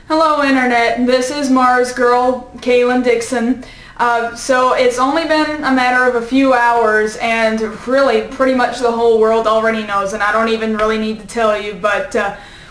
Hello Internet, this is Mars girl, Kaylin Dixon. So it's only been a matter of a few hours and really pretty much the whole world already knows, and I don't even really need to tell you, but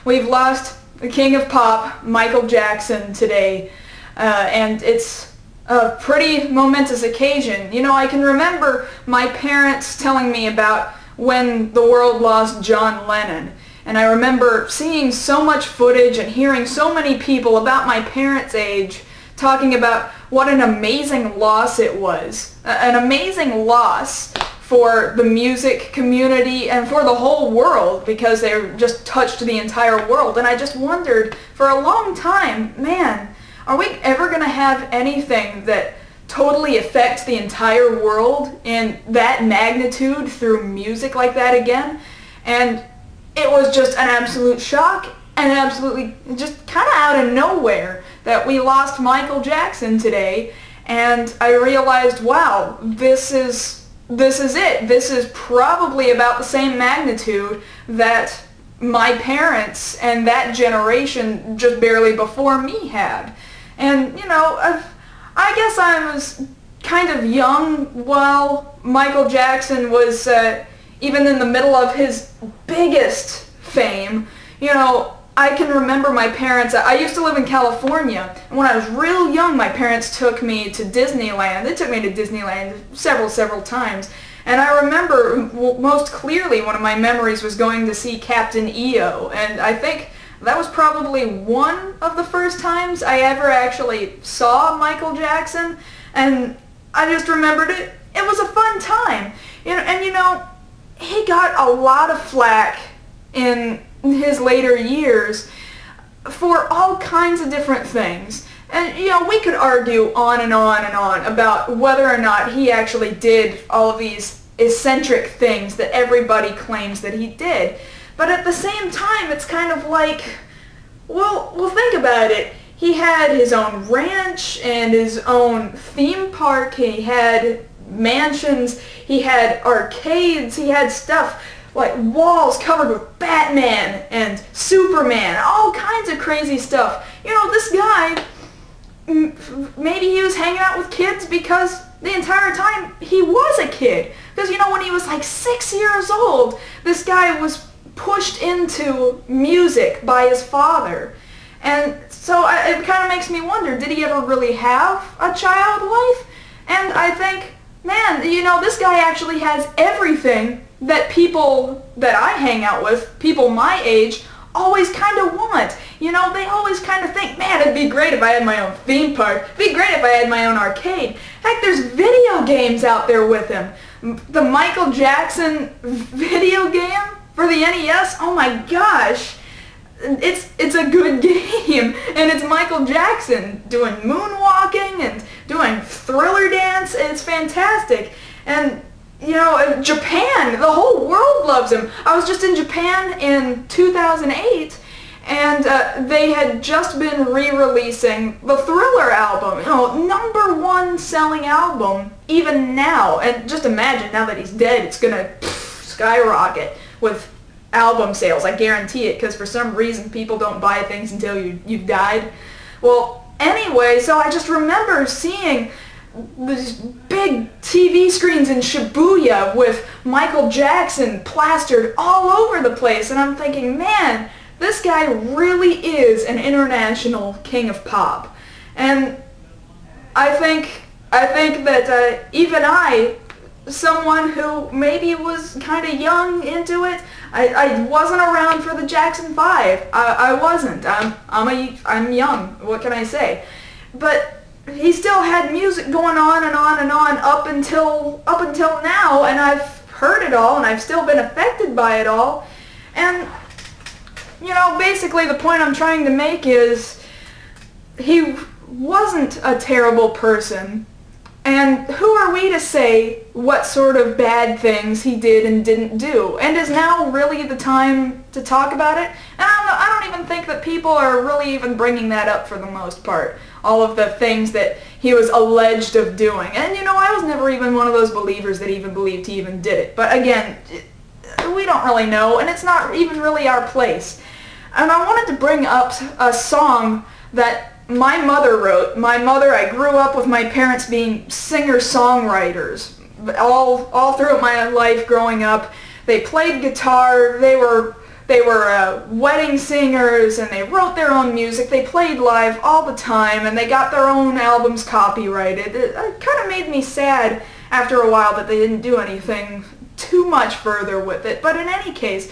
we've lost the king of pop, Michael Jackson, today. And it's a pretty momentous occasion. You know, I can remember my parents telling me about when the world lost John Lennon. And I remember seeing so much footage and hearing so many people about my parents' age talking about what an amazing loss it was. An amazing loss for the music community and for the whole world, because they just touched the entire world. And I just wondered for a long time, man, are we ever going to have anything that totally affects the entire world in that magnitude through music like that again? And it was just an absolute shock, and absolutely just kind of out of nowhere that we lost Michael Jackson today. And I realized, wow, this is it. This is probably about the same magnitude that my parents and that generation just barely before me had. And, you know, I guess I was kind of young while Michael Jackson was even in the middle of his biggest fame. You know, I can remember my parents, I used to live in California, and when I was real young my parents took me to Disneyland. They took me to Disneyland several times. And I remember most clearly one of my memories was going to see Captain EO, and I think that was probably one of the first times I ever actually saw Michael Jackson, and I just remembered it. It was a fun time. You know, and you know, he got a lot of flack in his later years for all kinds of different things. And, you know, we could argue on and on and on about whether or not he actually did all of these eccentric things that everybody claims that he did. But at the same time, it's kind of like, well, think about it. He had his own ranch and his own theme park. He had mansions, he had arcades, he had stuff like walls covered with Batman and Superman, all kinds of crazy stuff. You know, this guy, maybe he was hanging out with kids because the entire time he was a kid. Because, you know, when he was like 6 years old, this guy was pushed into music by his father. And so it kind of makes me wonder, did he ever really have a child life? And I think, man, you know, this guy actually has everything that people that I hang out with, people my age, always kind of want. You know, they always kind of think, man, it'd be great if I had my own theme park. It'd be great if I had my own arcade. Heck, there's video games out there with him. The Michael Jackson video game for the NES, oh my gosh. It's a good game, and it's Michael Jackson doing moonwalking and doing Thriller dance. It's fantastic. And, you know, Japan, the whole world loves him. I was just in Japan in 2008, and they had just been re-releasing the Thriller album, you know, #1 selling album even now. And just imagine, now that he's dead, it's gonna skyrocket with album sales. I guarantee it, because for some reason people don't buy things until you've died. Well, anyway, so I just remember seeing these big TV screens in Shibuya with Michael Jackson plastered all over the place, and I'm thinking, man, this guy really is an international king of pop. And I think that even I, someone who maybe was kind of young into it, I wasn't around for the Jackson 5. I wasn't. I'm young. What can I say? But he still had music going on and on and on up until now, and I've heard it all, and I've still been affected by it all. And, you know, basically the point I'm trying to make is he wasn't a terrible person. And who are we to say what sort of bad things he did and didn't do? And is now really the time to talk about it? And I don't even think that people are really even bringing that up for the most part. All of the things that he was alleged of doing. And, you know, I was never even one of those believers that even believed he even did it. But again, we don't really know, and it's not even really our place. And I wanted to bring up a song that my mother wrote. My mother, I grew up with my parents being singer-songwriters all throughout my life growing up. They played guitar, they were wedding singers, and they wrote their own music. They played live all the time, and they got their own albums copyrighted. It kind of made me sad after a while that they didn't do anything too much further with it, but in any case.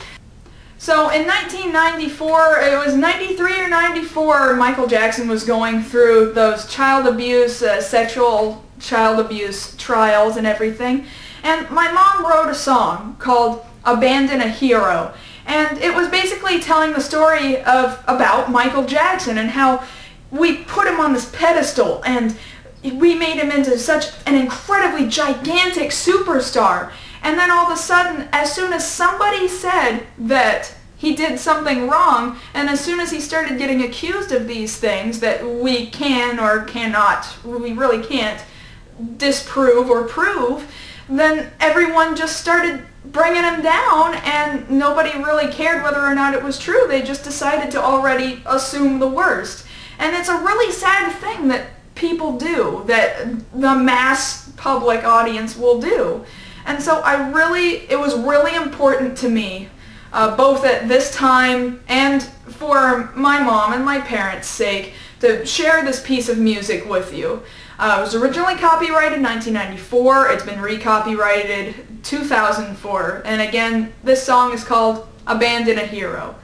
So in 1994, it was 93 or 94, Michael Jackson was going through those child abuse, sexual child abuse trials and everything, and my mom wrote a song called Abandon a Hero, and it was basically telling the story about Michael Jackson and how we put him on this pedestal and we made him into such an incredibly gigantic superstar. And then all of a sudden, as soon as somebody said that he did something wrong, and as soon as he started getting accused of these things that we can or cannot, we really can't disprove or prove, then everyone just started bringing him down, and nobody really cared whether or not it was true. They just decided to already assume the worst. And it's a really sad thing that people do, that the mass public audience will do. And so it was really important to me, both at this time and for my mom and my parents' sake, to share this piece of music with you. It was originally copyrighted in 1994. It's been recopyrighted 2004. And again, this song is called Abandon a Hero.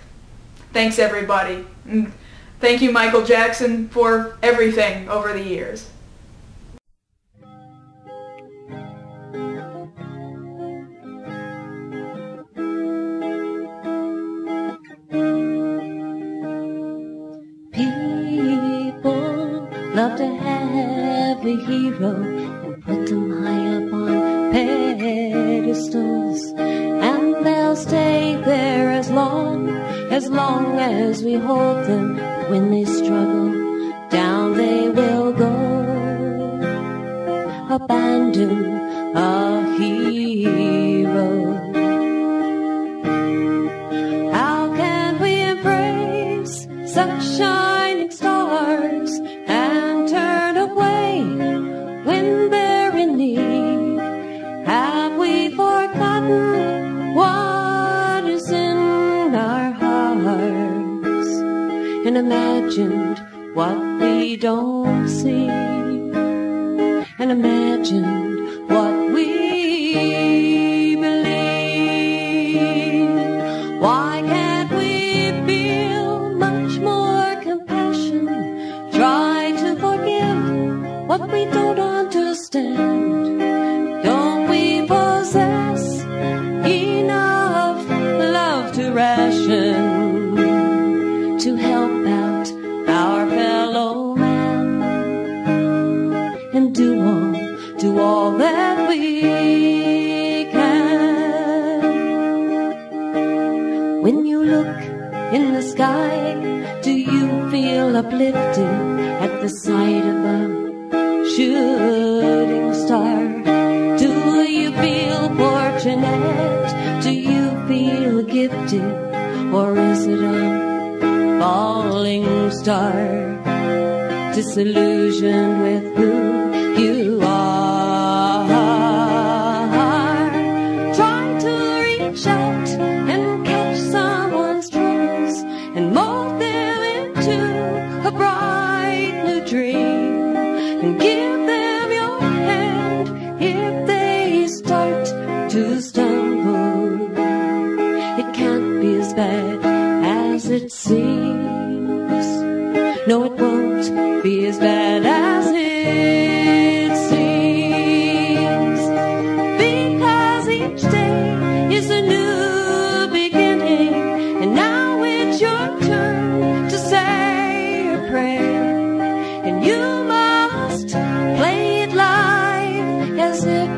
Thanks, everybody. And thank you, Michael Jackson, for everything over the years. Love to have a hero and put them high up on pedestals, and they'll stay there as long as we hold them. When they struggle, down they will go. Abandon a hero. How can we embrace such shining stars and turn away when they're in need? Have we forgotten what is in our hearts and imagined what we don't see, and imagined what we believe? Why can't we feel much more compassion? Try to forgive what we don't understand. Don't we possess enough love to ration, to help out our fellow man, and do all that we can? When you look in the sky, do you feel uplifted at the sight of a shooting star? Do you feel fortunate? Do you feel gifted? Or is it a falling star, disillusioned with who you are? Trying to reach out and catch someone's troubles and mold them into a bright new dream, and give them your hand if they start to stumble. It can't be as bad as it seems. No, it won't be as bad as it seems, because each day is a new beginning, and now it's your turn to say a prayer, and you must play it live as if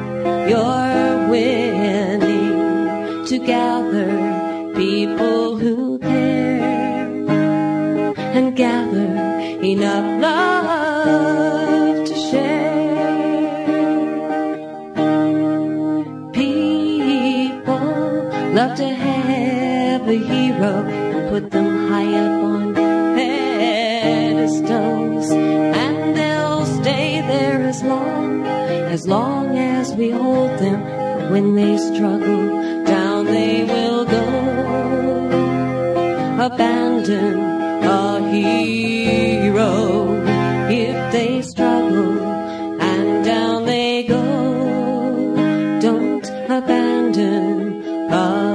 you're winning, to gather people who care and gather enough love to share. People love to have a hero and put them high up on pedestals. hold them, but when they struggle, down they will go. Abandon a hero if they struggle, and down they go. Don't abandon a